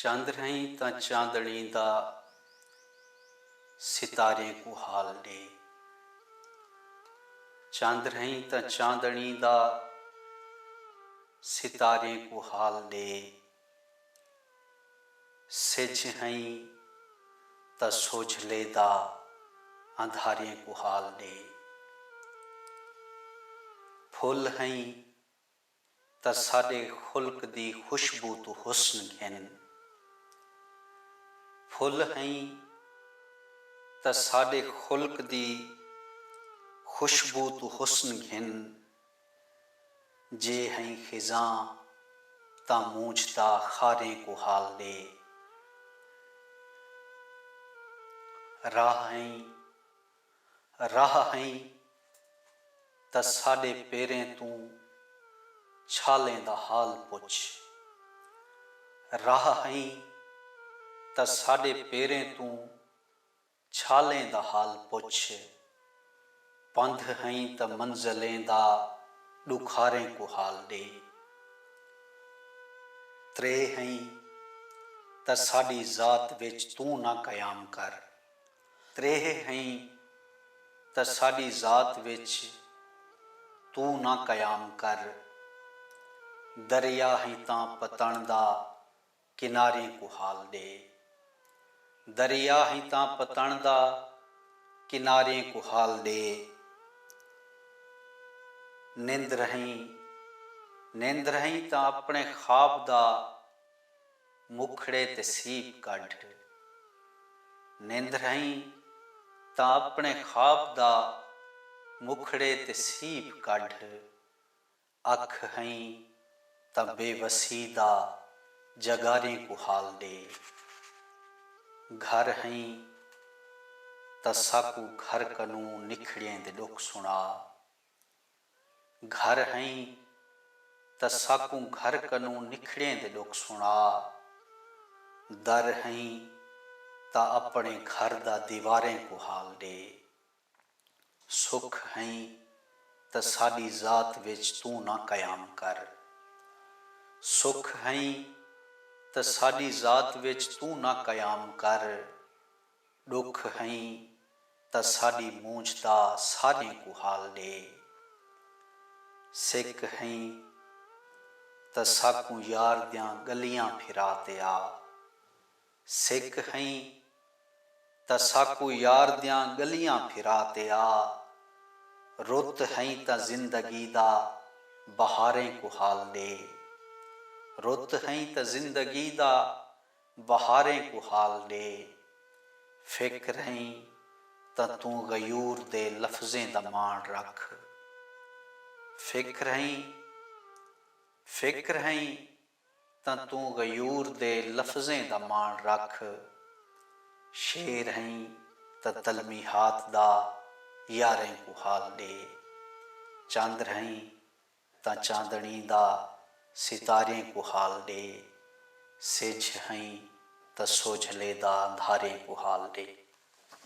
चंद रही तां चांदनी दा सितारे को हाल दे। चंद रही तां चांदनी दा सितारे को हाल दे। सिज हई तां सोझले दा अंधारे को हाल दे। फुल हई तां साडे खुल्क दी खुशबू तू हुस्न घिन। फुल हई तां साडे खुल्क दी खुशबू तू हुस्न घिन। जे हई खिजां तां मूंझता खारे को हाल दे। राह हई तां साडे पेरें तू छालें दा हाल पुछ। राह हई तां साडे पेरें तू छालें दा हाल पुछ। पंध हई तां मंज़लें दा ॾुखारें को हाल दे। त्रे हई तां साडी ज़ात विच तू ना क़याम कर। त्रेह हई तां साडी ज़ात विच तू ना क़याम कर। दरिया हई तां पतण दा किनारे को हाल दे। दरिया हई तां पतण दा किनारे को हाल दे। निंद्र हई तां अपने ख्वाब दा मुखड़े ते सीप कढ। निंद्र हई तां अपने ख्वाब दा मुखड़े ते सीप कढ। अख हई तां बेवसी दा जगारे को हाल दे। घर हई तां साकू घर कनू निखड़ें दे दुख सुना। घर हई तां साकू घर कनू निखड़ें दे दुख सुना। दर हई तां अपने घर दा दीवारें को हाल दे। सुख हई तां साडी ज़ात विच तू ना क़याम कर। सुख हई तां साडी ज़ात विच तू ना क़याम कर। दुख हई तां साडी मूंझदा सारें को हाल दे। सिक हई तां साकू यार दियां गलियां फिरा ते आ। सिक हई तां साकू यार दियां गलियां फिरा ते आ। रुत हई तां जिंदगी दा बहारें को हाल दे। रुत हई तां जिंदगी दा बहारें को हाल दे। फिक्र हई तां तू गयूर दे लफ्ज़ें दा मान रख। फिक्र हई तां तू गयूर दे लफ्ज़ें दा मान रख। शेर हई तां तलमीहात दा यारें को हाल दे। चंद हई तां चांदनी दा सितारें को हाल दे। सिज हई तां सोझले दा अंधारें को हाल दे।